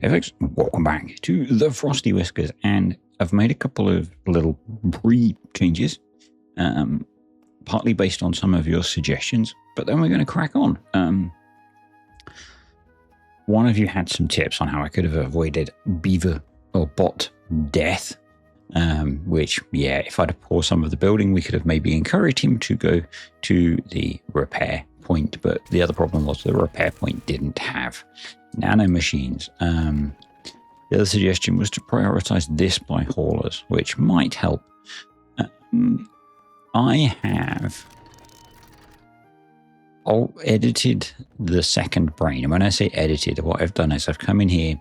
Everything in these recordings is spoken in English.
Hey folks, welcome back to the FrostyWhiskers, and I've made a couple of little changes, partly based on some of your suggestions, but then we're going to crack on. One of you had some tips on how I could have avoided beaver or bot death, which, yeah, if I'd have paused some of the building, we could have maybe encouraged him to go to the repair point, but the other problem was the repair point didn't have nano machines. The other suggestion was to prioritize this by haulers, which might help. I have edited the second brain, and when I say edited, what I've done is I've come in here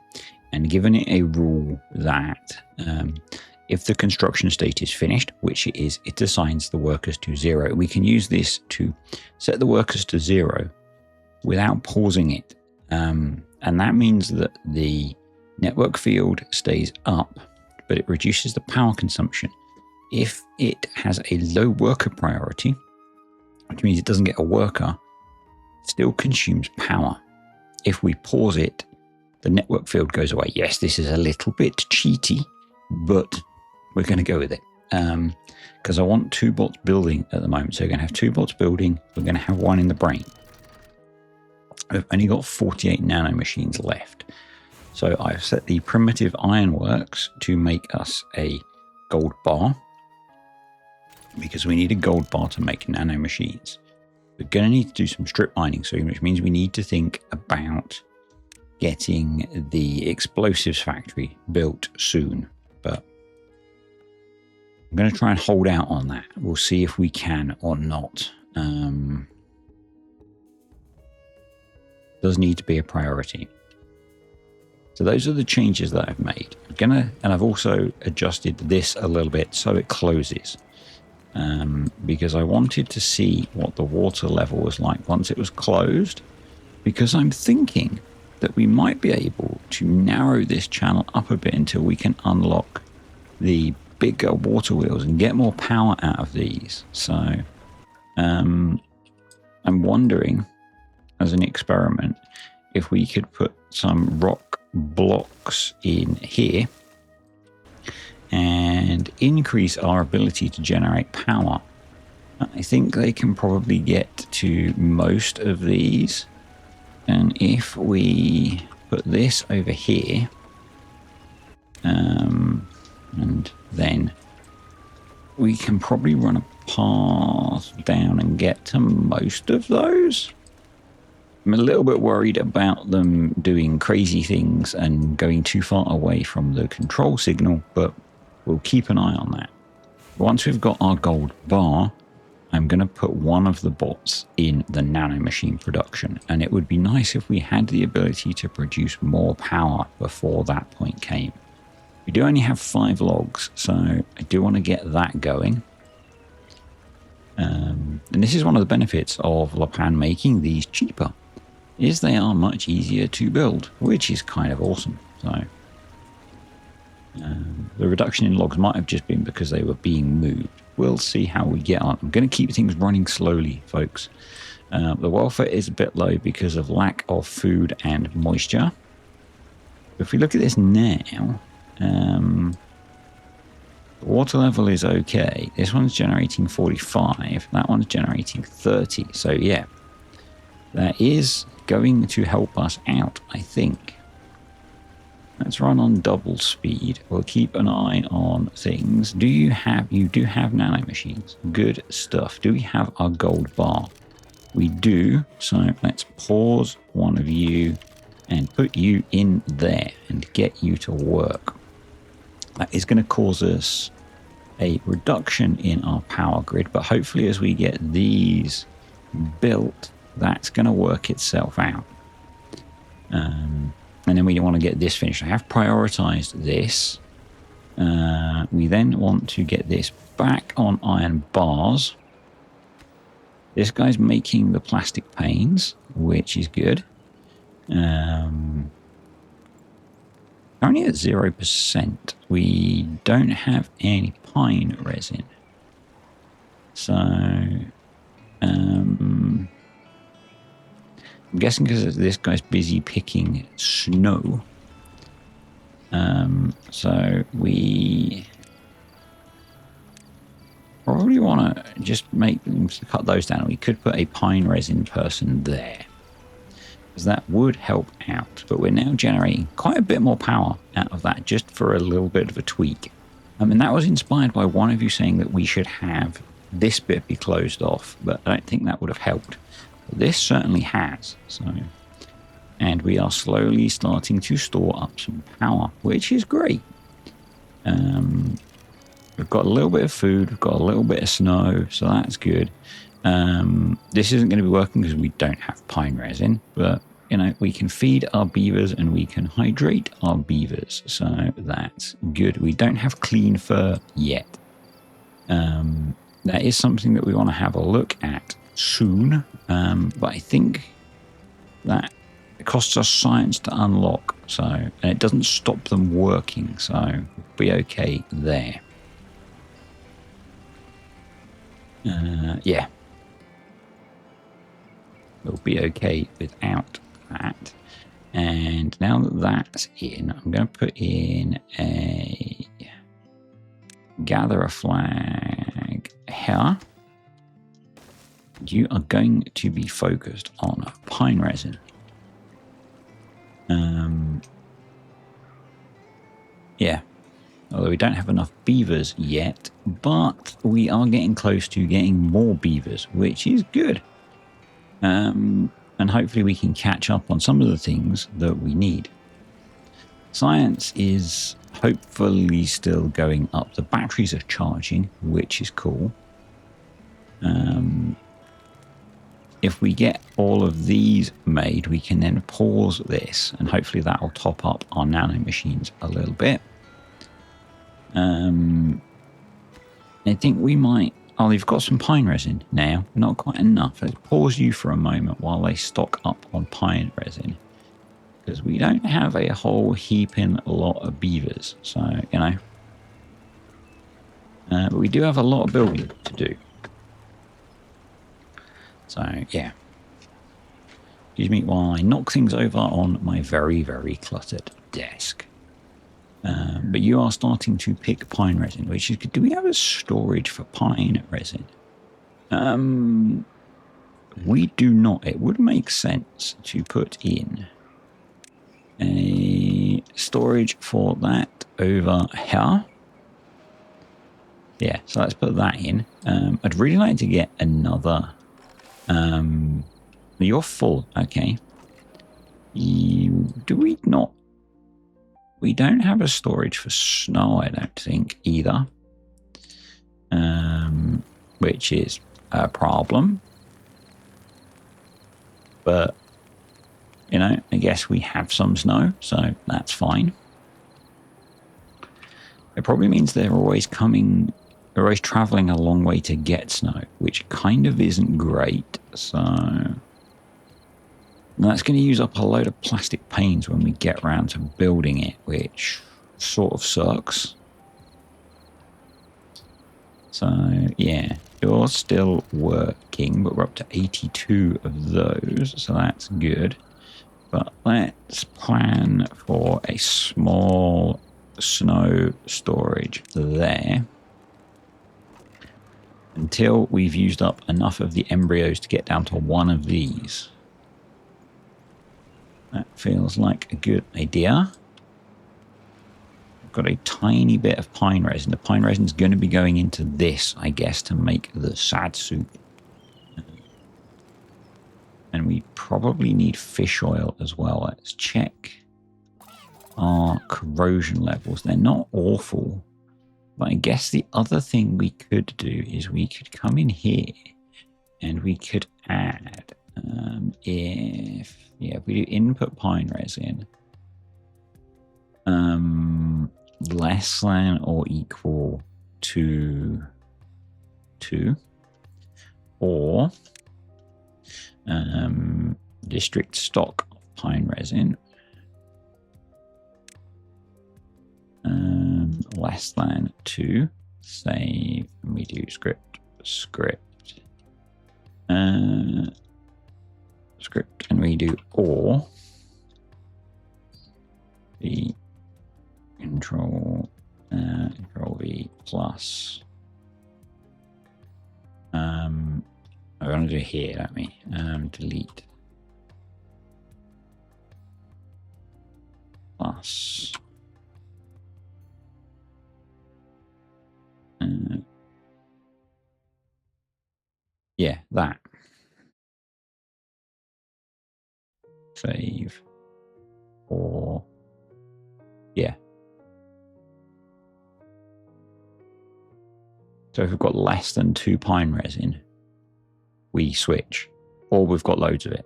and given it a rule that if the construction state is finished, which it is, it assigns the workers to 0. We can use this to set the workers to 0 without pausing it. And that means that the network field stays up, but it reduces the power consumption. If it has a low worker priority, which means it doesn't get a worker, it still consumes power. If we pause it, the network field goes away. Yes, this is a little bit cheaty, but we're going to go with it. Because I want 2 bots building at the moment. So we're going to have 2 bots building. We're going to have 1 in the brain. I've only got 48 nano machines left. So I've set the primitive ironworks to make us a gold bar, because we need a gold bar to make nano machines. We're going to need to do some strip mining soon, which means we need to think about getting the explosives factory built soon. But I'm going to try and hold out on that. We'll see if we can or not. Does need to be a priority. So those are the changes that I've made. And I've also adjusted this a little bit so it closes, because I wanted to see what the water level was like once it was closed, because I'm thinking that we might be able to narrow this channel up a bit until we can unlock the bigger water wheels and get more power out of these. So I'm wondering, as an experiment, if we could put some rock blocks in here and increase our ability to generate power. I think they can probably get to most of these. And if we put this over here, and then we can probably run a path down and get to most of those. I'm a little bit worried about them doing crazy things and going too far away from the control signal, but we'll keep an eye on that. Once we've got our gold bar, I'm going to put one of the bots in the nano machine production, and it would be nice if we had the ability to produce more power before that point came. We do only have 5 logs, so I do want to get that going. And this is one of the benefits of Lapan making these cheaper, is they are much easier to build, which is kind of awesome. So the reduction in logs might have just been because they were being moved. We'll see how we get on. I'm going to keep things running slowly, folks. The welfare is a bit low because of lack of food and moisture. If we look at this now, the water level is okay. This one's generating 45. That one's generating 30. So yeah, that is going to help us out, I think. Let's run on double speed. We'll keep an eye on things. You do have nano machines. Good stuff. Do we have our gold bar? We do. So let's pause one of you and put you in there and get you to work. That is going to cause us a reduction in our power grid, but hopefully as we get these built, that's going to work itself out. And then we want to get this finished. I have prioritized this. We then want to get this back on iron bars. This guy's making the plastic panes, which is good. Only at 0%. We don't have any pine resin. So I'm guessing because this guy's busy picking snow, So we probably want to just cut those down. We could put a pine resin person there, because that would help out. But we're now generating quite a bit more power out of that, just for a little bit of a tweak. And that was inspired by one of you saying that we should have this bit be closed off, but I don't think that would have helped. But this certainly has. So, and we are slowly starting to store up some power, which is great. We've got a little bit of food, we've got a little bit of snow, so that's good. This isn't going to be working because we don't have pine resin, but you know, we can feed our beavers and we can hydrate our beavers, so that's good. We don't have clean fur yet. That is something that we want to have a look at soon, but I think that it costs us science to unlock, so, and it doesn't stop them working, so we'll be okay there. Yeah, we'll be okay without that. And now that that's in, I'm going to put in a gather a flag here. You are going to be focused on pine resin. Yeah, although we don't have enough beavers yet, but we are getting close to getting more beavers, which is good. And hopefully we can catch up on some of the things that we need. Science is hopefully still going up. The batteries are charging, which is cool. If we get all of these made, we can then pause this, and hopefully that will top up our nano machines a little bit. I think we might... Oh, they've got some pine resin now. Not quite enough. Let's pause you for a moment while they stock up on pine resin, because we don't have a whole heaping lot of beavers. So, you know. But we do have a lot of building to do. So, yeah. Excuse me while I knock things over on my very, very cluttered desk. But you are starting to pick pine resin, which is good. Do we have a storage for pine resin? We do not. It would make sense to put in a storage for that over here. Yeah, so let's put that in. I'd really like to get another... You're full, okay. Do we not... We don't have a storage for snow, I don't think, either. Which is a problem. But, you know, I guess we have some snow, so that's fine. It probably means they're always traveling a long way to get snow, which kind of isn't great, so... And that's going to use up a load of plastic panes when we get around to building it, which sort of sucks. So, yeah, you're still working, but we're up to 82 of those, so that's good. But let's plan for a small snow storage there until we've used up enough of the embryos to get down to one of these. That feels like a good idea. I've got a tiny bit of pine resin. The pine resin is going to be going into this, I guess, to make the sad soup. And we probably need fish oil as well. Let's check our corrosion levels. They're not awful. But I guess the other thing we could do is we could come in here and we could add... if we do input pine resin, less than or equal to 2, or district stock of pine resin less than 2, save, and we do script, and we do or the plus. We're going to do it here, don't we? Delete. Plus. Yeah, that. Save. Or yeah. So if we've got less than 2 pine resin, we switch, or we've got loads of it.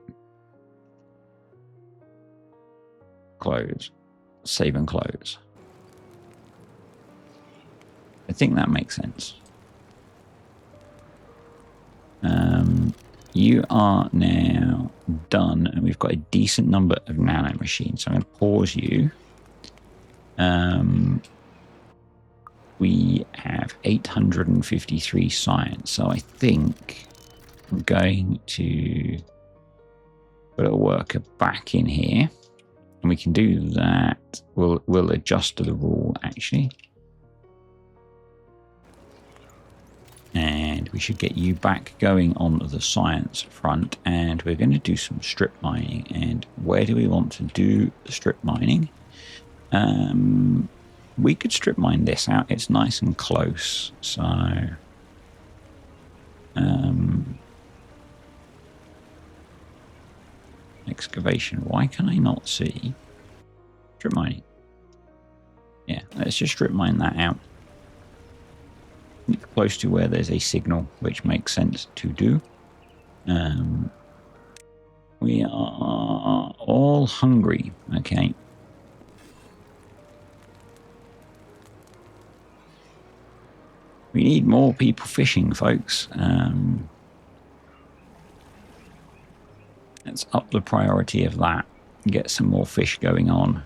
Close. Save and close. I think that makes sense. You are now done, and we've got a decent number of nano machines. So I'm going to pause you. We have 853 science. So I think I'm going to put a worker back in here, and we can do that. We'll adjust to the rule actually. And we should get you back going on the science front, and we're going to do some strip mining. And where do we want to do the strip mining? We could strip mine this out. It's nice and close. So excavation. Why can I not see strip mining? Yeah, let's just strip mine that out. Close to where there's a signal, which makes sense to do. We are all hungry. Okay. We need more people fishing, folks. Let's up the priority of that. Get some more fish going on.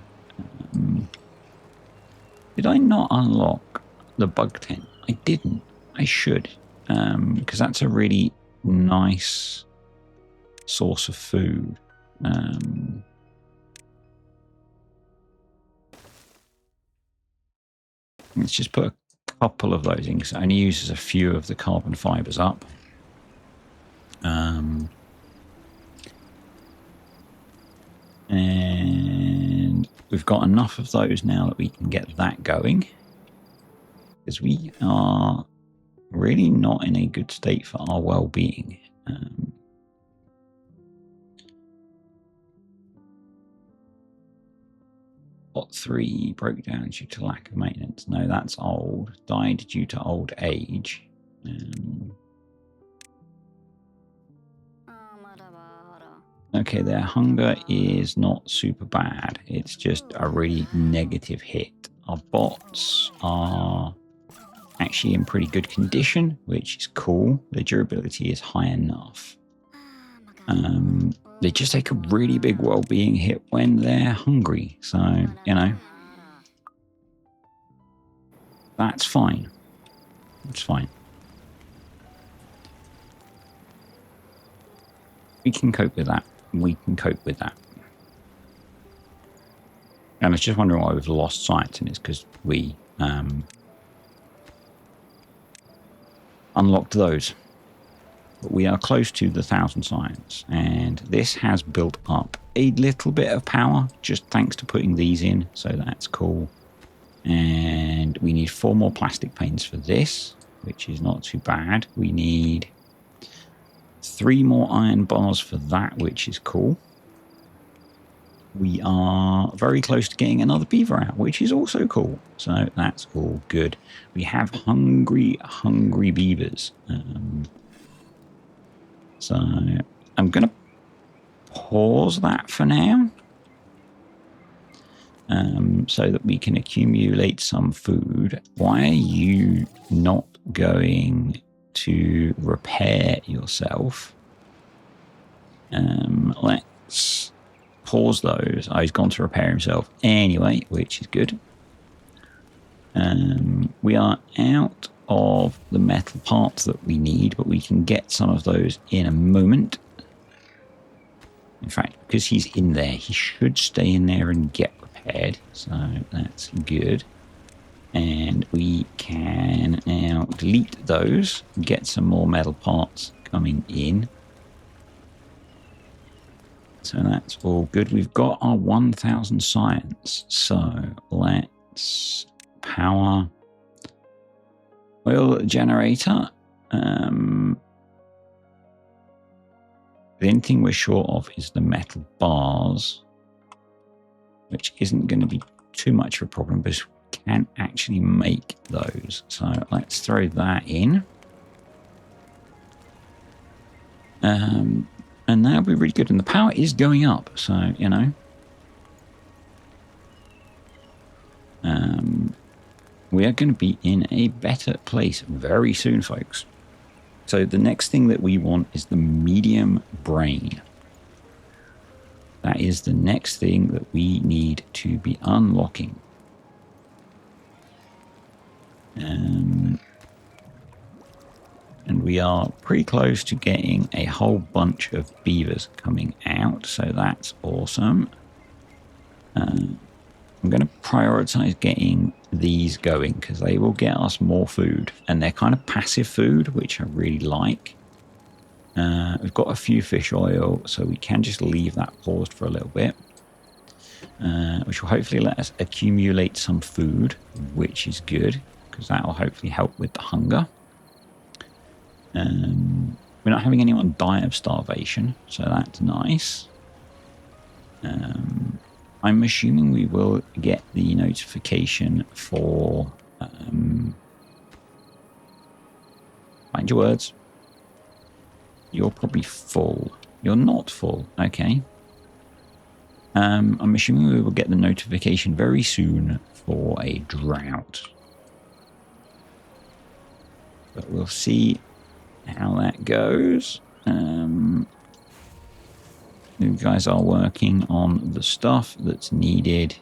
Did I not unlock the bug tent? I didn't. I should, because that's a really nice source of food. Let's just put a couple of those in, because it only uses a few of the carbon fibers up. And we've got enough of those now that we can get that going, because we are really not in a good state for our well-being. Got 3 broke down due to lack of maintenance. No, that's old. Died due to old age. Okay, their hunger is not super bad. It's just a really negative hit. Our bots are actually in pretty good condition, which is cool. The durability is high enough. They just take a really big well-being hit when they're hungry. So, you know, that's fine. It's fine. We can cope with that. We can cope with that. And I was just wondering why we've lost science, and it's because we unlocked those. But we are close to the 1,000 science, and this has built up a little bit of power just thanks to putting these in, so that's cool. And we need 4 more plastic panes for this, which is not too bad. We need 3 more iron bars for that, which is cool. We are very close to getting another beaver out, which is also cool. So that's all good. We have hungry beavers. So I'm going to pause that for now, so that we can accumulate some food. Why are you not going to repair yourself? Let's pause those. Oh, he's gone to repair himself anyway, which is good. We are out of the metal parts that we need, but we can get some of those in a moment. In fact, because he's in there, he should stay in there and get repaired, so that's good. And we can now delete those, get some more metal parts coming in. So that's all good. We've got our 1000 science. So let's power oil generator. The only thing we're short of is the metal bars, which isn't going to be too much of a problem because we can actually make those. So let's throw that in. And that'll be really good. And the power is going up, so, you know. We are going to be in a better place very soon, folks. So the next thing that we want is the medium brain. That is the next thing that we need to be unlocking. And we are pretty close to getting a whole bunch of beavers coming out, so that's awesome. I'm going to prioritize getting these going because they will get us more food, and they're kind of passive food, which I really like. We've got a few fish oil, so we can just leave that paused for a little bit, which will hopefully let us accumulate some food, which is good because that will hopefully help with the hunger. We're not having anyone die of starvation, so that's nice. I'm assuming we will get the notification for... find your words. You're probably full. You're not full. Okay. I'm assuming we will get the notification very soon for a drought. But we'll see how that goes. You guys are working on the stuff that's needed.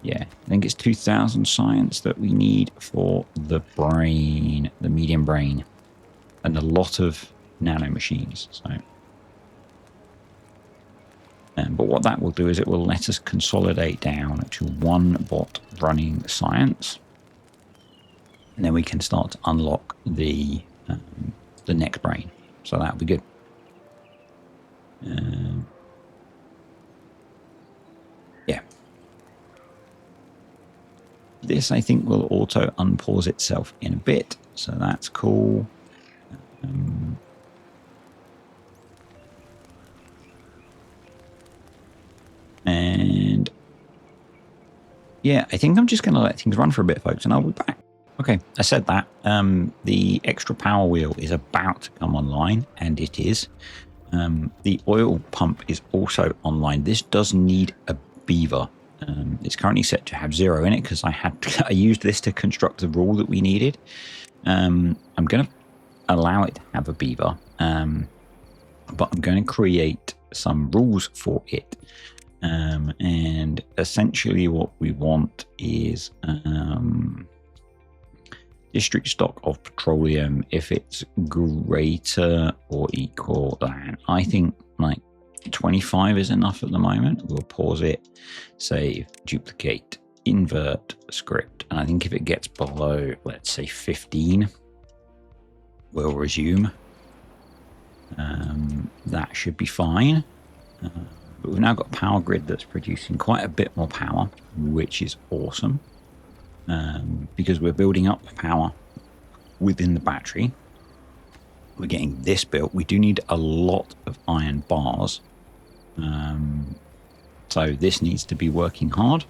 Yeah, I think it's 2000 science that we need for the brain, the medium brain, and a lot of nano machines. So, but what that will do is it will let us consolidate down to one bot running science, and then we can start to unlock the next brain. So that'll be good. Yeah. This, I think, will auto unpause itself in a bit, so that's cool. And yeah, I think I'm just going to let things run for a bit, folks, and I'll be back. Okay, I said that. The extra power wheel is about to come online, and it is. The oil pump is also online. This does need a beaver. It's currently set to have 0 in it because I used this to construct the rule that we needed. I'm going to allow it to have a beaver, but I'm going to create some rules for it. And essentially what we want is district stock of petroleum if it's greater or equal than, I think, like 25 is enough at the moment. We'll pause it, save, duplicate, invert script, and I think if it gets below, let's say 15, we'll resume. That should be fine. But we've now got a power grid that's producing quite a bit more power, which is awesome. Because we're building up power within the battery. We're getting this built. We do need a lot of iron bars. So this needs to be working hard.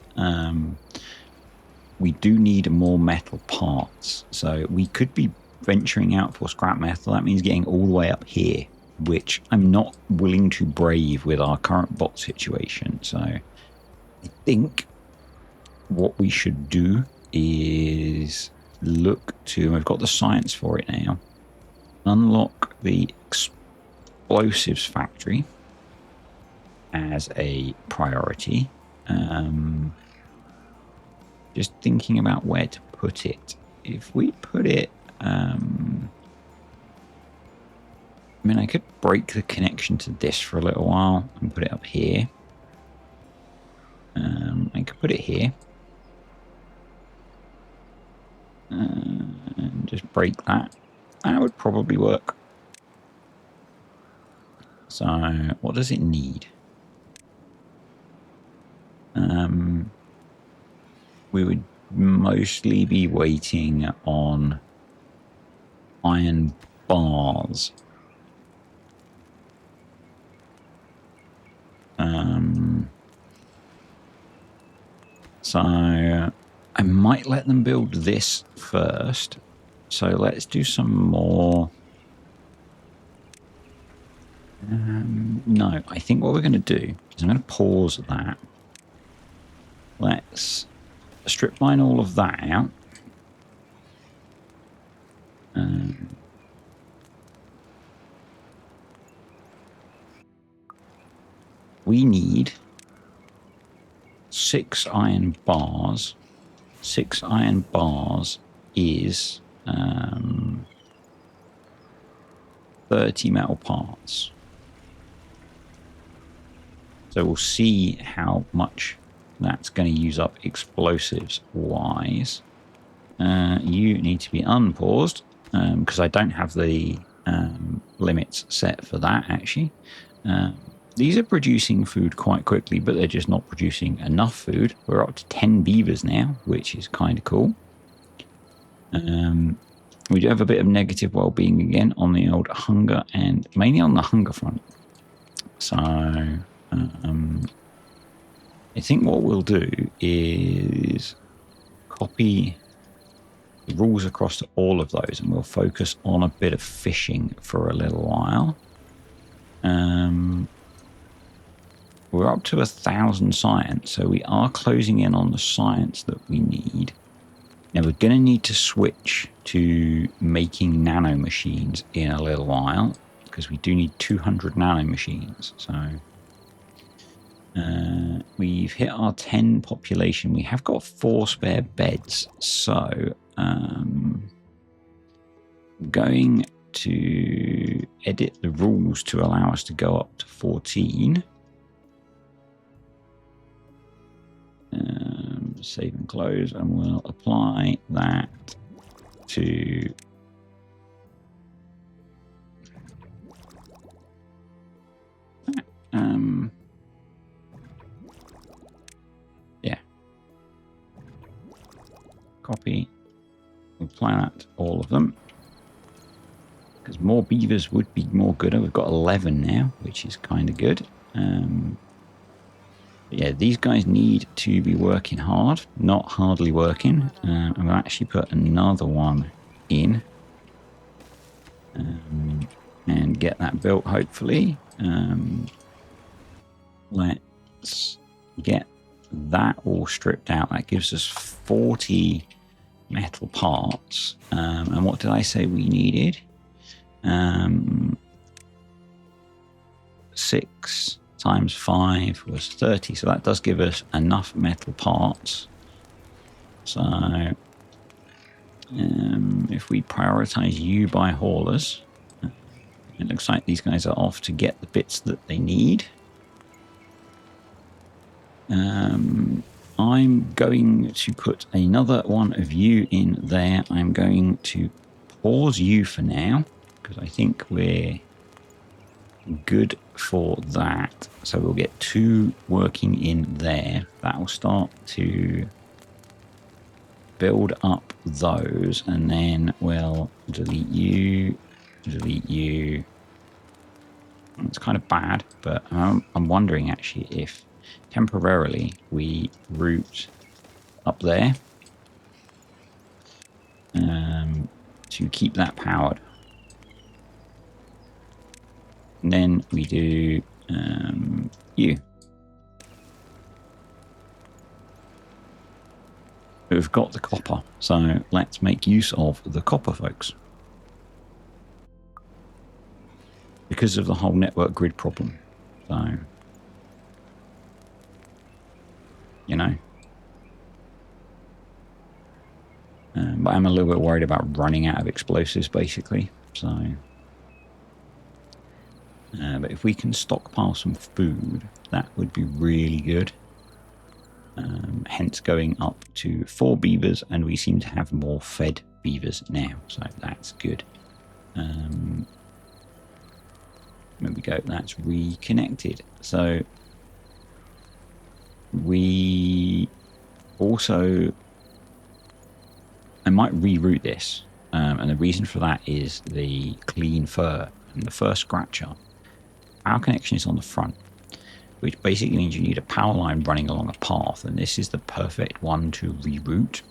We do need more metal parts. So we could be venturing out for scrap metal. That means getting all the way up here, which I'm not willing to brave with our current bot situation. So I think what we should do is look to, and we've got the science for it now, unlock the explosives factory as a priority. Just thinking about where to put it. If we put it, I mean, I could break the connection to this for a little while and put it up here. I could put it here. And just break that. That would probably work. So what does it need? We would mostly be waiting on iron bars. So I might let them build this first. So let's do some more. No, I think what we're going to do is I'm going to pause that. Let's strip mine all of that out. We need 6 iron bars. 6 iron bars is 30 metal parts. So we'll see how much that's going to use up explosives wise. You need to be unpaused because I don't have the limits set for that actually. These are producing food quite quickly, but they're just not producing enough food. We're up to 10 beavers now, which is kind of cool. We do have a bit of negative well-being again on the old hunger and mainly on the hunger front. So I think what we'll do is copy the rules across to all of those and we'll focus on a bit of fishing for a little while. We're up to 1,000 science, so we are closing in on the science that we need. Now we're going to need to switch to making nanomachines in a little while because we do need 200 nanomachines. So we've hit our 10 population. We have got 4 spare beds, so I'm going to edit the rules to allow us to go up to 14. Save and close, and we'll apply that to yeah, copy, apply that to all of them because more beavers would be more good. We've got 11 now, which is kind of good. Yeah, these guys need to be working hard, not hardly working. And we'll actually put another one in and get that built, hopefully. Let's get that all stripped out. That gives us 40 metal parts. And what did I say we needed? 6 times 5 was 30, so that does give us enough metal parts. So if we prioritize you by haulers, it looks like these guys are off to get the bits that they need. I'm going to put another one of you in there. I'm going to pause you for now because I think we're good for that. So we'll get 2 working in there. That will start to build up those, and then we'll delete you, delete you. It's kind of bad, but I'm wondering actually if temporarily we route up there to keep that powered. And then we do you. We've got the copper, so let's make use of the copper, folks. Because of the whole network grid problem. So, you know. But I'm a little bit worried about running out of explosives, basically. So, but if we can stockpile some food, that would be really good. hence going up to 4 beavers, and we seem to have more fed beavers now, so that's good. There we go, that's reconnected. So we also, I might reroute this, and the reason for that is the clean fur and the fur scratcher. Our connection is on the front, which basically means you need a power line running along a path, and this is the perfect one to reroute.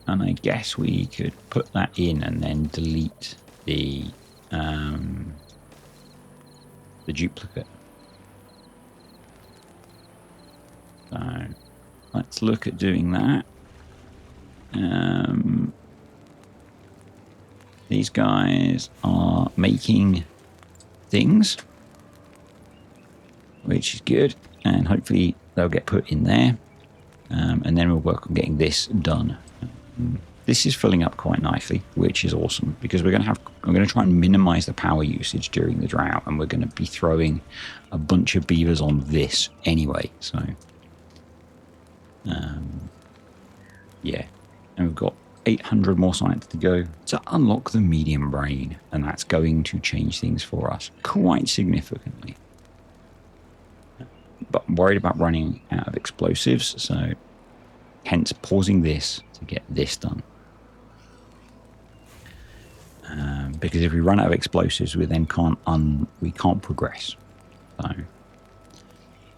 And I guess we could put that in and then delete the duplicate. So let's look at doing that. These guys are making things, which is good, and hopefully they'll get put in there, and then we'll work on getting this done. This is filling up quite nicely, which is awesome, because I'm going to try and minimize the power usage during the drought, and we're going to be throwing a bunch of beavers on this anyway. So yeah, and we've got 800 more science to go to unlock the medium brain, and that's going to change things for us quite significantly. But I'm worried about running out of explosives, so hence pausing this to get this done. Because if we run out of explosives, we then can't progress. So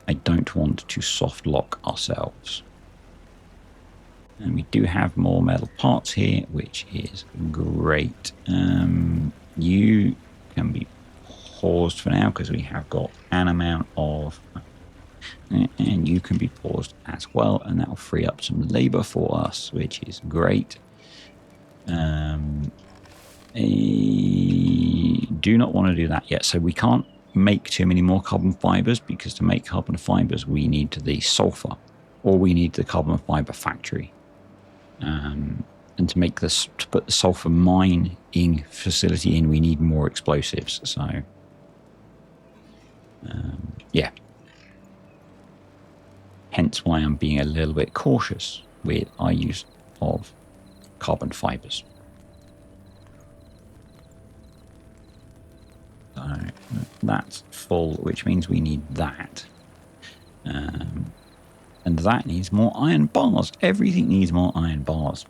I don't want to soft lock ourselves. And we do have more metal parts here, which is great. You can be paused for now because we have got an amount of, and you can be paused as well, and that will free up some labor for us, which is great. I do not want to do that yet, so we can't make too many more carbon fibers, because to make carbon fibers we need the sulfur, or we need the carbon fiber factory. And to make this, to put the sulfur mining facility in, we need more explosives. So yeah, hence why I'm being a little bit cautious with our use of carbon fibers. So that's full, which means we need that. And that needs more iron bars. Everything needs more iron bars.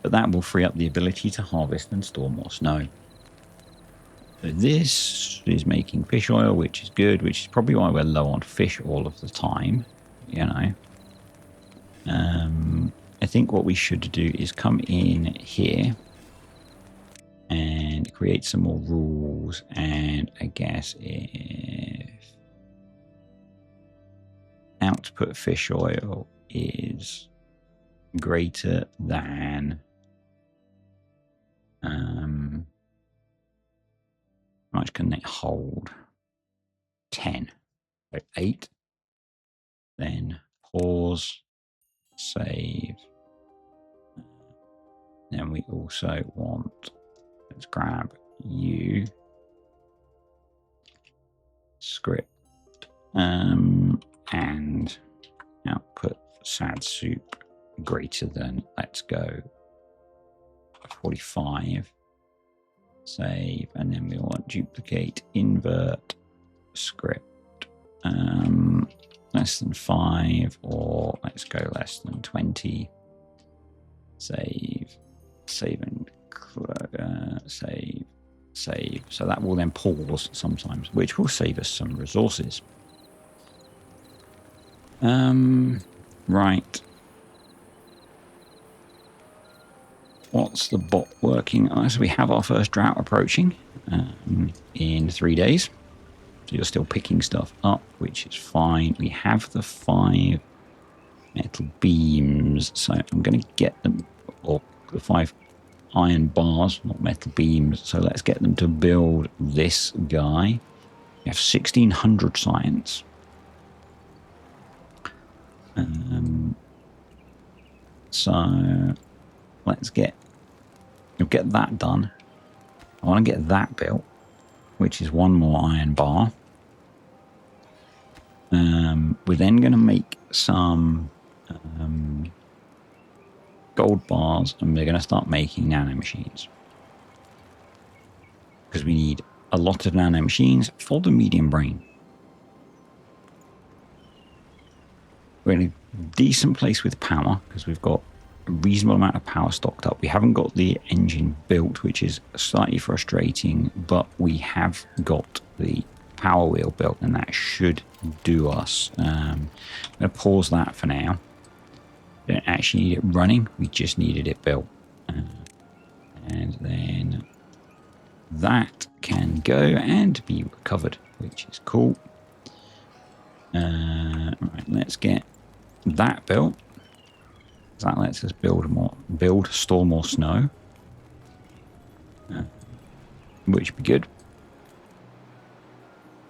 But that will free up the ability to harvest and store more snow. So this is making fish oil, which is good, which is probably why we're low on fish all of the time, you know. I think what we should do is come in here and create some more rules, and I guess if output fish oil is greater than how much can they hold? 10. So 8. Then pause, save. Then we also want, let's grab you, script, and output sad soup greater than, let's go 45, save, and then we want duplicate, invert, script, less than 5, or let's go less than 20, save, and save. So that will then pause sometimes, which will save us some resources. Right. What's the bot working? So we have our first drought approaching in 3 days. So you're still picking stuff up, which is fine. We have the 5 metal beams, so I'm going to get them, or the 5 iron bars, not metal beams. So let's get them to build this guy. We have 1600 science. So let's get that done. I want to get that built. which is one more iron bar. We're then going to make some gold bars, and we're going to start making nanomachines. Because we need a lot of nanomachines for the medium brain. We're in a decent place with power, because we've got a reasonable amount of power stocked up. We haven't got the engine built, which is slightly frustrating, but we have got the power wheel built, and that should do us. I'm going to pause that for now. We don't actually need it running, we just needed it built. And then that can go and be recovered, which is cool. Right, let's get that built. That lets us store more snow, which would be good.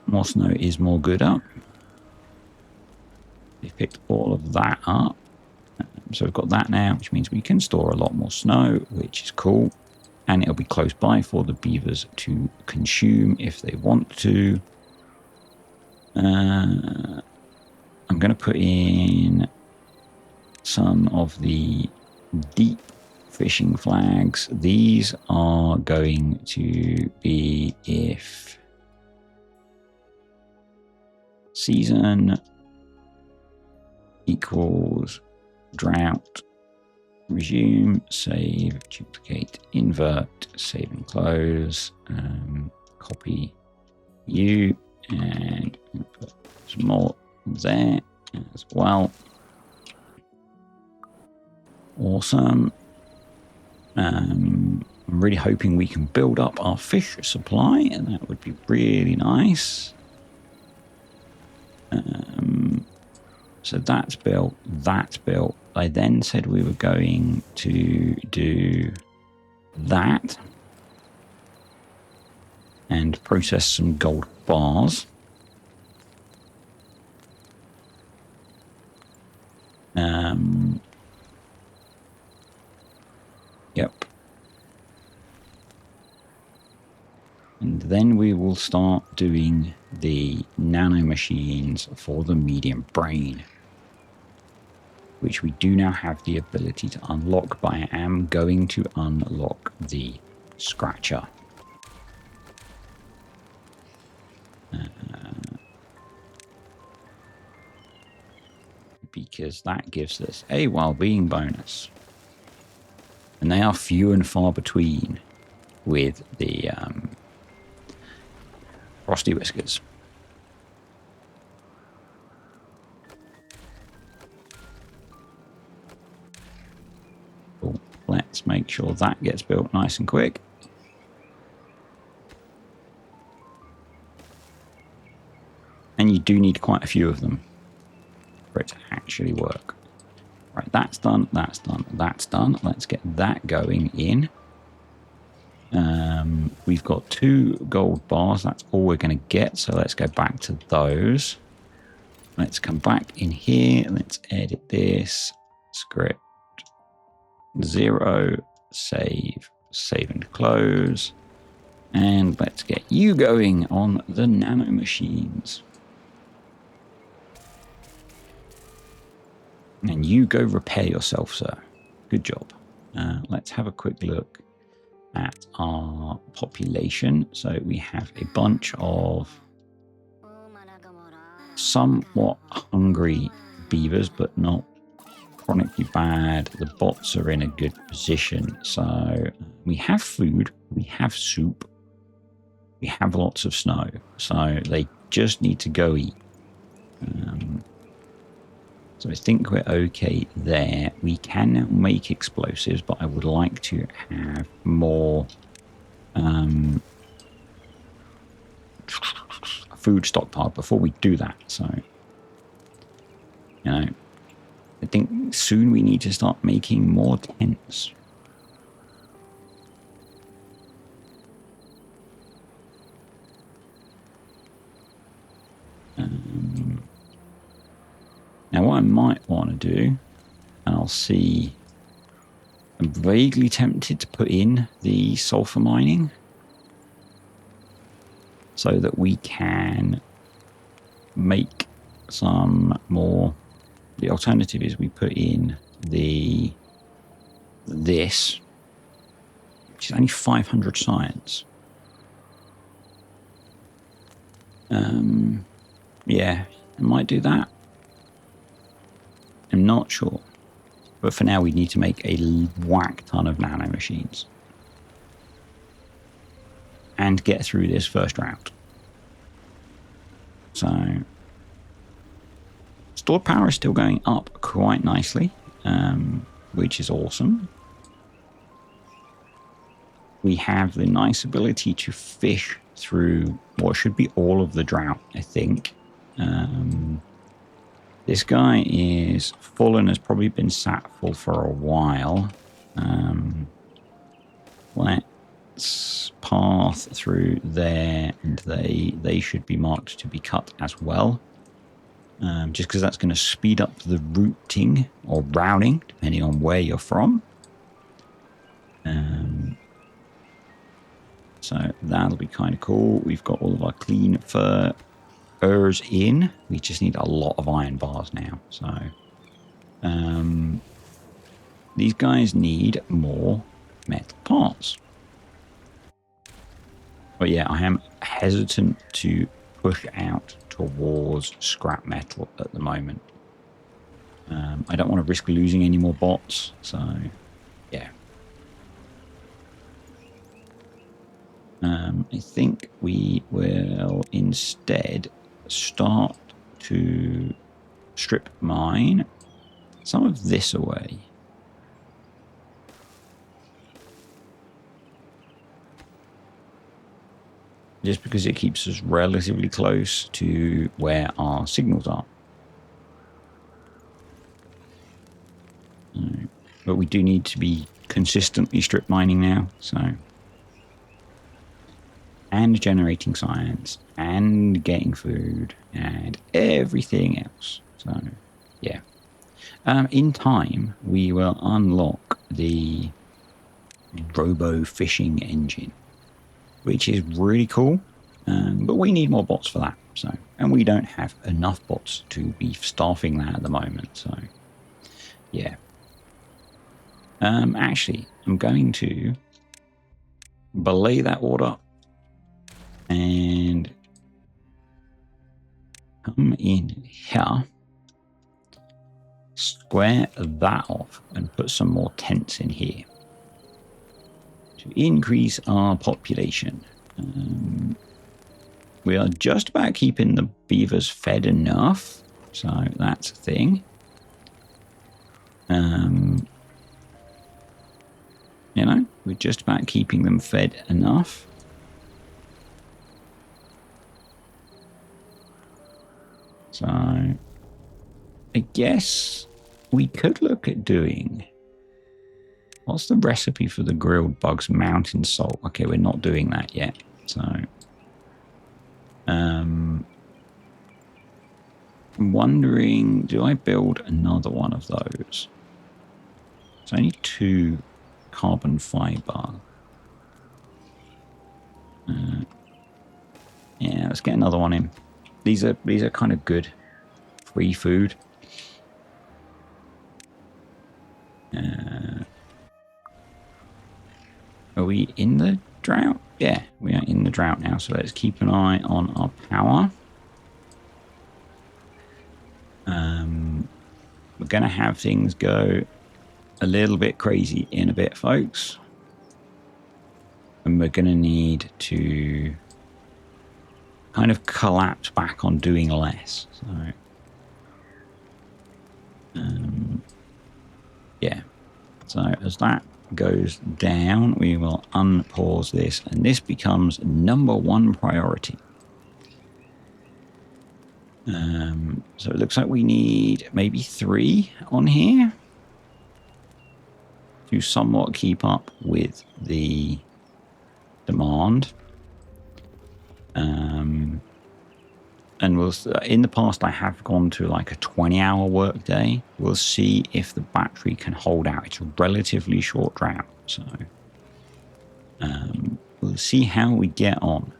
More snow is more good up. We've picked all of that up. So we've got that now, which means we can store a lot more snow, which is cool. And it'll be close by for the beavers to consume if they want to. I'm going to put in some of the deep fishing flags. These are going to be if season equals drought, resume, save, duplicate, invert, save and close, copy you, and put some more there as well. Awesome. I'm really hoping we can build up our fish supply, and that would be really nice. So that's built, that's built. I then said we were going to do that and process some gold bars. Yep. And then we will start doing the nanomachines for the medium brain, which we do now have the ability to unlock, but I am going to unlock the scratcher. Because that gives us a well-being bonus. And they are few and far between with the FrostyWhiskers. Cool. Let's make sure that gets built nice and quick. And you do need quite a few of them for it to actually work. Right, that's done, that's done, that's done. Let's get that going in. We've got 2 gold bars. That's all we're going to get. So let's go back to those. Let's come back in here. Let's edit this. Script 0. Save. Save and close. And let's get you going on the nanomachines. And you go repair yourself, sir. Good job. Let's have a quick look at our population. So we have a bunch of somewhat hungry beavers, but not chronically bad. The bots are in a good position. So we have food, we have soup, we have lots of snow. So they just need to go eat. So I think we're okay there. We can now make explosives, but I would like to have more food stockpiled before we do that. So, you know, I think soon we need to start making more tents. Now, what I might want to do, and I'll see, I'm vaguely tempted to put in the sulfur mining. so that we can make some more. The alternative is we put in this, which is only 500 science. Yeah, I might do that. I'm not sure. But for now, we need to make a whack ton of nano machines. And get through this first route. So, stored power is still going up quite nicely, which is awesome. We have the nice ability to fish through what should be all of the drought, I think. This guy is full and has probably been sat full for a while. Let's path through there, and they should be marked to be cut as well. Just because that's going to speed up the routing or routing, depending on where you're from. So that'll be kind of cool. We've got all of our clean furs in. We just need a lot of iron bars now. So these guys need more metal parts. But yeah, I am hesitant to push out towards scrap metal at the moment. I don't want to risk losing any more bots. So yeah. I think we will instead start to strip mine some of this away. Just because it keeps us relatively close to where our signals are. But we do need to be consistently strip mining now, so... And generating science, and getting food, and everything else. So, yeah. In time, we will unlock the robo fishing engine, which is really cool. But we need more bots for that. So, and we don't have enough bots to be staffing that at the moment. So, yeah. Actually, I'm going to belay that order and come in here, square that off, and put some more tents in here to increase our population. We are just about keeping the beavers fed enough, so that's a thing. You know, we're just about keeping them fed enough. So, I guess we could look at doing... What's the recipe for the grilled bugs mountain salt? Okay, we're not doing that yet. So, I'm wondering, do I build another one of those? It's only 2 carbon fiber. Yeah, let's get another one in. These are kind of good free food. Are we in the drought? Yeah, we are in the drought now. So let's keep an eye on our power. We're going to have things go a little bit crazy in a bit, folks. And we're going to need to kind of collapse back on doing less. So, yeah. So as that goes down, we will unpause this, and this becomes #1 priority. So it looks like we need maybe 3 on here to somewhat keep up with the demand. And we'll, in the past, I have gone to like a 20-hour workday. We'll see if the battery can hold out. It's a relatively short drought, so we'll see how we get on.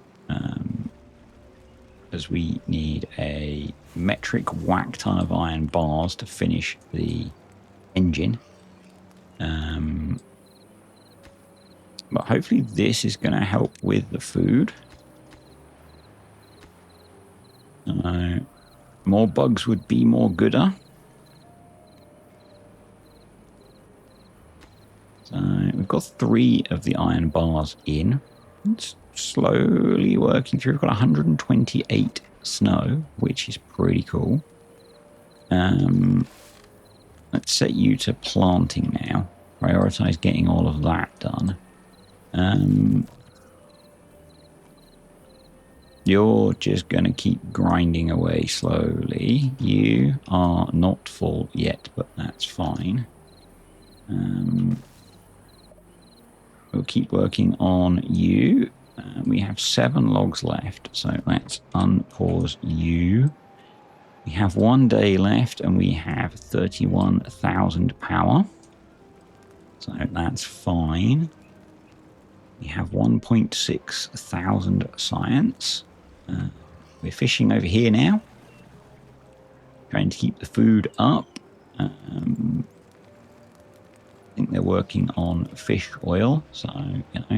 because we need a metric whack ton of iron bars to finish the engine. But hopefully this is going to help with the food. More bugs would be more gooder. So we've got 3 of the iron bars in. It's slowly working through. We've got 128 snow, which is pretty cool. Let's set you to planting now. Prioritize getting all of that done. You're just going to keep grinding away slowly. You are not full yet, but that's fine. We'll keep working on you. We have 7 logs left, so let's unpause you. We have 1 day left, and we have 31,000 power. So that's fine. We have 1.6 thousand science. We're fishing over here now. Trying to keep the food up. I think they're working on fish oil. So, you know.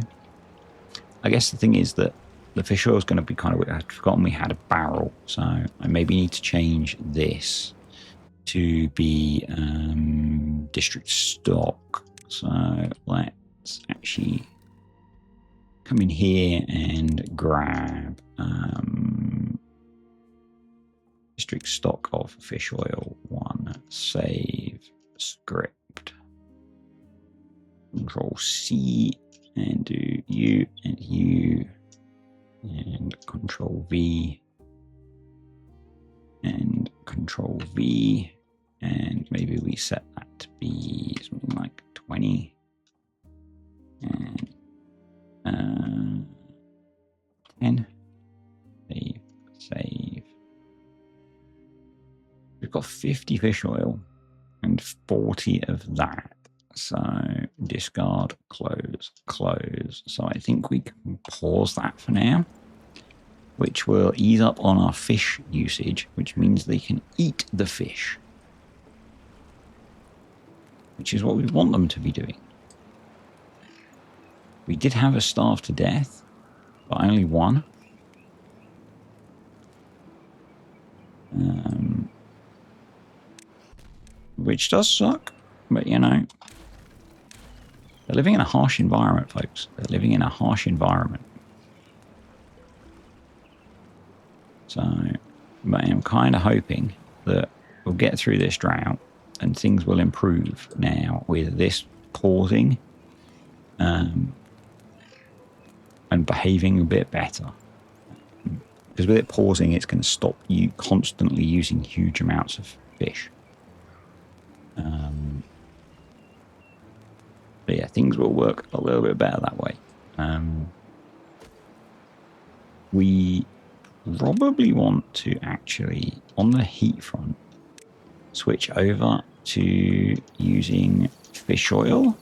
I guess the thing is that the fish oil is going to be kind of... I'd forgotten we had a barrel. So I maybe need to change this to be district stock. So let's actually come in here and grab district stock of fish oil 1. Save script. Control C and do you and you and Control V and Control V, and maybe we set that to be something like 20 and 10. Save. We've got 50 fish oil and 40 of that. So discard, close, close. So I think we can pause that for now, which will ease up on our fish usage, which means they can eat the fish, which is what we want them to be doing. We did have a starve to death, but only 1. Which does suck, but you know, they're living in a harsh environment, folks. They're living in a harsh environment. So, but I'm kind of hoping that we'll get through this drought and things will improve now with this pausing and behaving a bit better. Because with it pausing, it's going to stop you constantly using huge amounts of fish. But yeah, things will work a little bit better that way. We probably want to actually, on the heat front, switch over to using fish oil.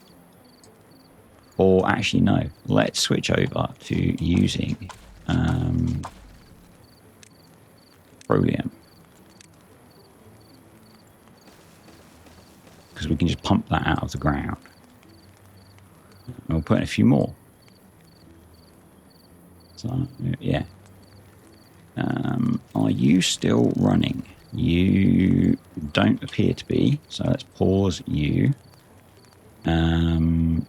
Or actually, no, let's switch over to using petroleum. Because we can just pump that out of the ground. And we'll put in a few more. So, yeah. Are you still running? You don't appear to be. So let's pause you. And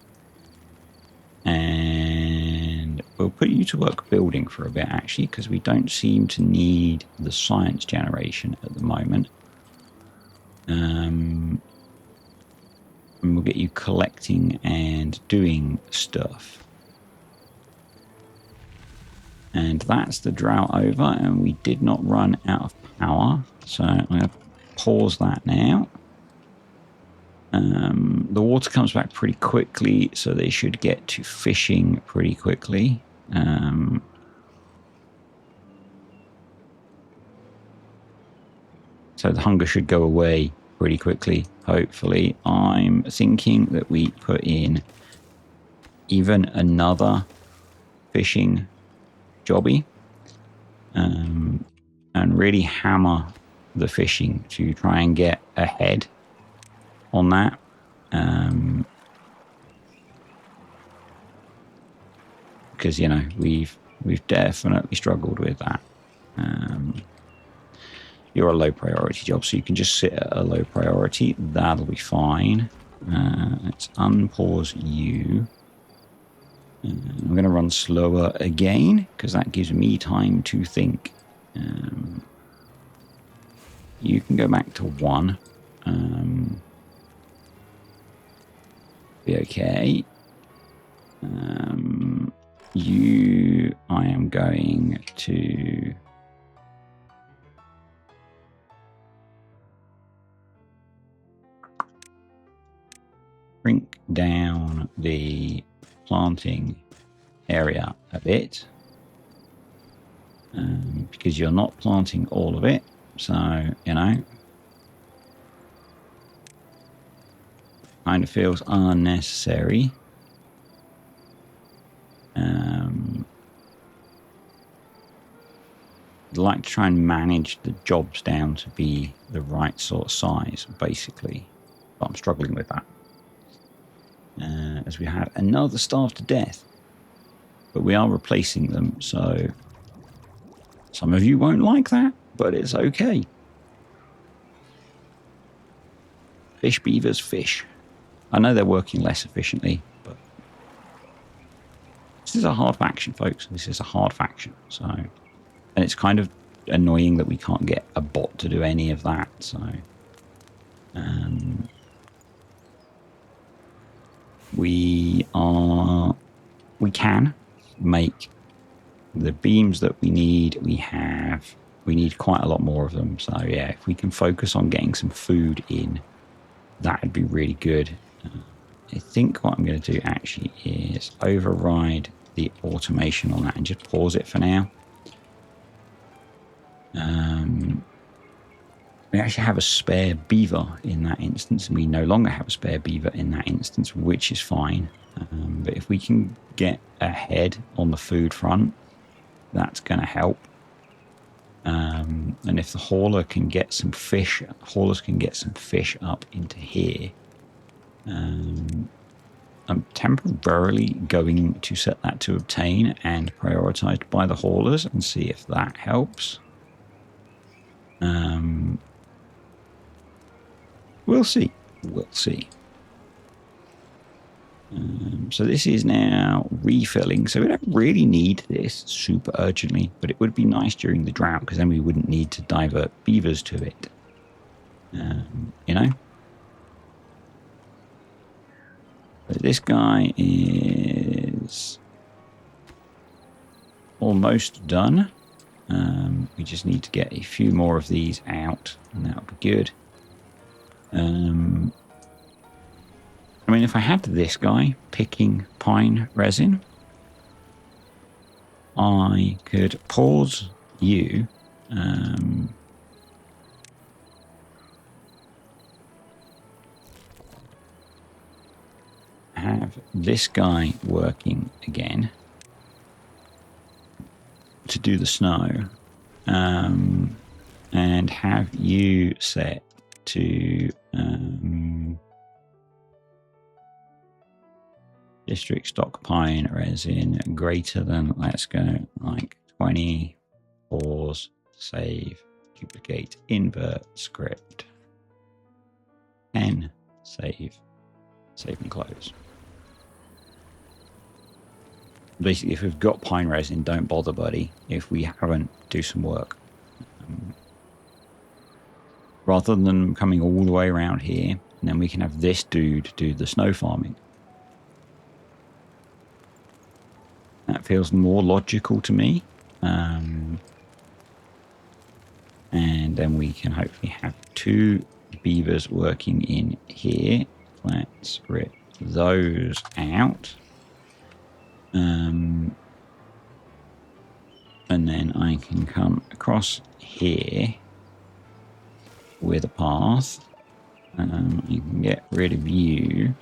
we'll put you to work building for a bit, actually, because we don't seem to need the science generation at the moment. And we'll get you collecting and doing stuff. And that's the drought over, and we did not run out of power. So I'm going to pause that now. The water comes back pretty quickly, so they should get to fishing pretty quickly. So the hunger should go away pretty quickly, hopefully. I'm thinking that we put in even another fishing jobby. and really hammer the fishing to try and get ahead on that. Because, you know, we've definitely struggled with that. You're a low priority job, so you can just sit at a low priority. That'll be fine. Let's unpause you. I'm going to run slower again because that gives me time to think. You can go back to 1. Be okay. I am going to shrink down the planting area a bit because you're not planting all of it, so you know, kind of feels unnecessary. I'd like to try and manage the jobs down to be the right sort of size, basically, but I'm struggling with that. As we had another starve to death, but we are replacing them, so some of you won't like that, but it's okay. Fish, beavers, fish. I know they're working less efficiently, but this is a hard faction, folks. This is a hard faction, so, and it's kind of annoying that we can't get a bot to do any of that, so we can make the beams that we need. We need quite a lot more of them, so yeah, if we can focus on getting some food in, that would be really good. I think what I'm going to do actually is override the automation on that and just pause it for now. We actually have a spare beaver in that instance, and we no longer have a spare beaver in that instance, which is fine. But if we can get ahead on the food front, that's going to help. And if the haulers can get some fish up into here, I'm temporarily going to set that to obtain and prioritized by the haulers and see if that helps. We'll see. So this is now refilling. So we don't really need this super urgently, but it would be nice during the drought because then we wouldn't need to divert beavers to it. You know? But this guy is almost done. We just need to get a few more of these out, and that'll be good. I mean, if I had this guy picking pine resin, I could pause you. Have this guy working again to do the snow, and have you set to district stock pine resin greater than, let's go like 20, pause, save, duplicate, invert, script, 10, save and close. Basically, if we've got pine resin, don't bother, buddy. If we haven't, do some work. Rather than coming all the way around here, and then we can have this dude do the snow farming. That feels more logical to me. And then we can hopefully have 2 beavers working in here. Let's rip those out. And then I can come across here with a path. You can get rid of you.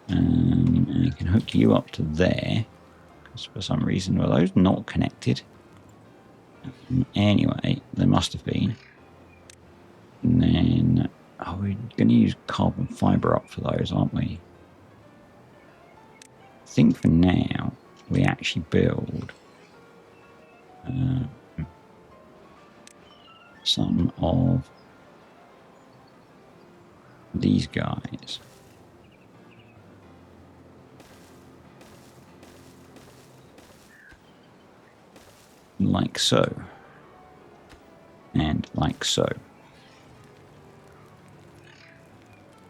And I can hook you up to there. Because for some reason, well, those not connected. Anyway, there must have been. And then, oh, we're going to use carbon fiber up for those, aren't we? I think for now, we actually build some of these guys. Like so. And like so.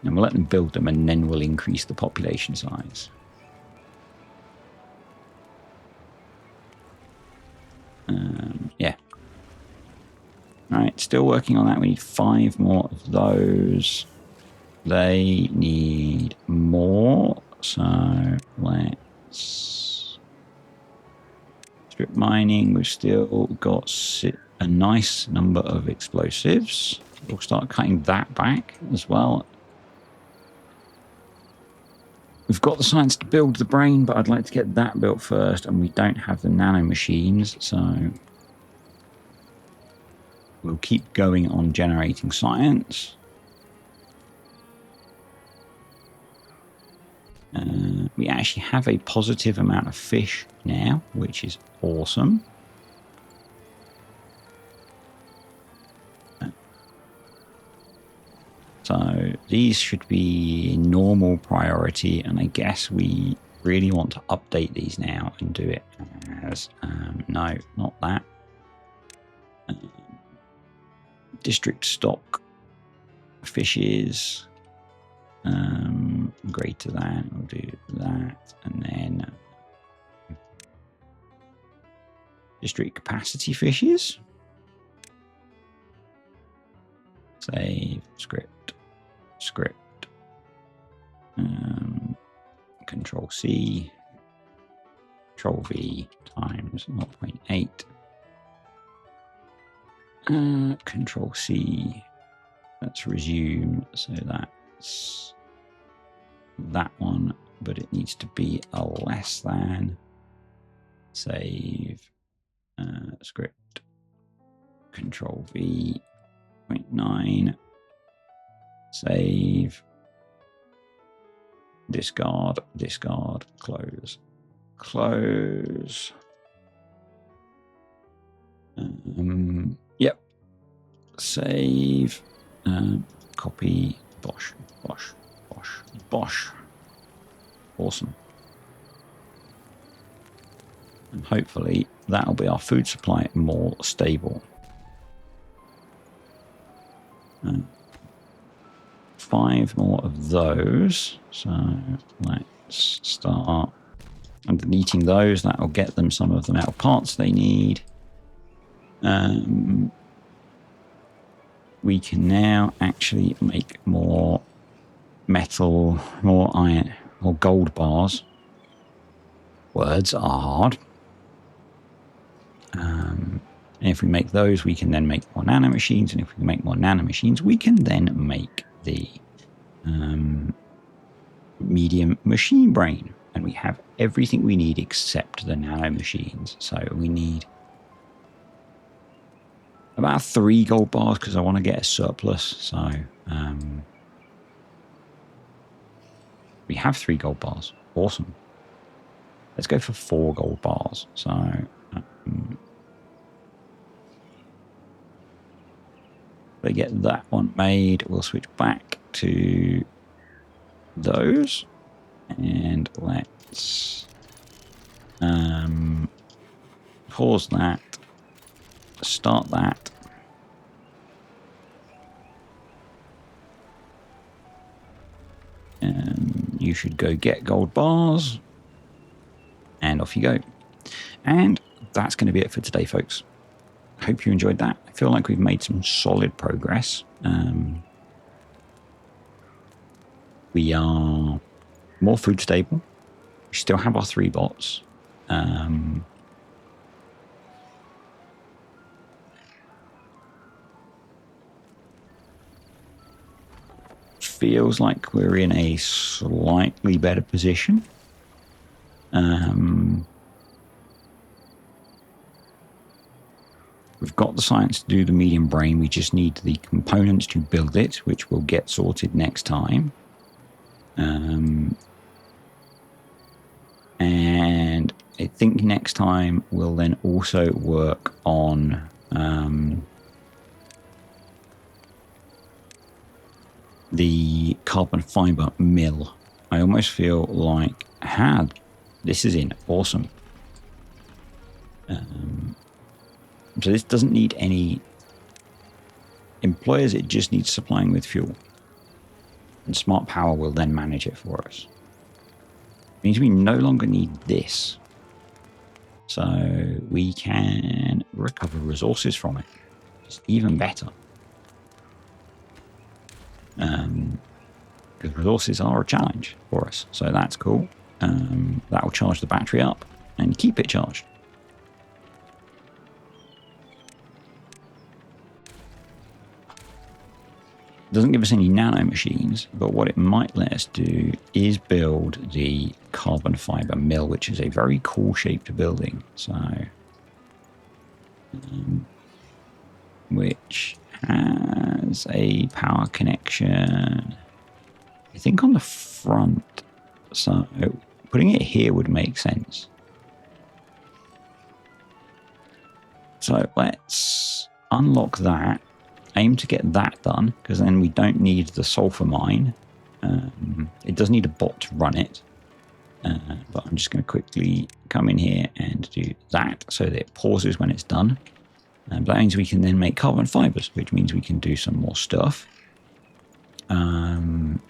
And we'll let them build them, and then we'll increase the population size. Yeah. All right, still working on that. We need 5 more of those. They need more. So let's strip mining. We've still got a nice number of explosives. We'll start cutting that back as well. We've got the science to build the brain, but I'd like to get that built first, and we don't have the nano machines, so we'll keep going on generating science. We actually have a positive amount of fish now, which is awesome. So these should be normal priority, and I guess we really want to update these now and do it as, no, not that. District stock fishes, greater than, we'll do that, and then district capacity fishes. Save, script, Control C, Control V times 0.8. Control C. Let's resume. So that's that one, but it needs to be a less than. Save. Script. Control V. 0.9. Save. Discard. Discard. Close. Close. Yep. Save. Copy. Bosh. Bosh. Bosh. Bosh. Awesome. And hopefully that'll be our food supply more stable. 5 more of those. So let's start deleting those. That'll get them some of the metal parts they need. We can now actually make more metal, more iron, or gold bars. Words are hard. And if we make those, we can then make more nano machines. And if we can make more nano machines, we can then make the medium machine brain. And we have everything we need except the nano machines. So we need about 3 gold bars because I want to get a surplus. So we have 3 gold bars. Awesome. Let's go for 4 gold bars. So they get that one made. We'll switch back to those. And let's pause that. Start that. And you should go get gold bars. And off you go. And that's going to be it for today, folks. I hope you enjoyed that. I feel like we've made some solid progress. We are more food stable. We still have our 3 bots. Feels like we're in a slightly better position. We've got the science to do the medium brain. We just need the components to build it, which will get sorted next time. And I think next time we'll then also work on the carbon fiber mill. I almost feel like, this is in awesome. So this doesn't need any employers, it just needs supplying with fuel. And Smart Power will then manage it for us. It means we no longer need this. So we can recover resources from it. It's even better. Because resources are a challenge for us. So that's cool. That will charge the battery up and keep it charged. Doesn't give us any nano machines, but what it might let us do is build the carbon fiber mill, which is a very cool shaped building. So, which has a power connection, I think, on the front. So putting it here would make sense. So let's unlock that. Aim to get that done, because then we don't need the sulfur mine. It does need a bot to run it. But I'm just going to quickly come in here and do that so that it pauses when it's done. But that means we can then make carbon fibers, which means we can do some more stuff,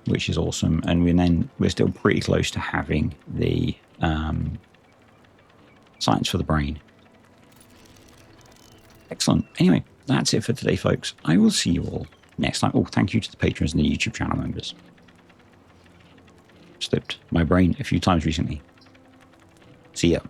which is awesome. And we're still pretty close to having the science for the brain. Excellent. Anyway, that's it for today, folks. I will see you all next time. Oh, thank you to the patrons and the YouTube channel members. Slipped my brain a few times recently. See ya.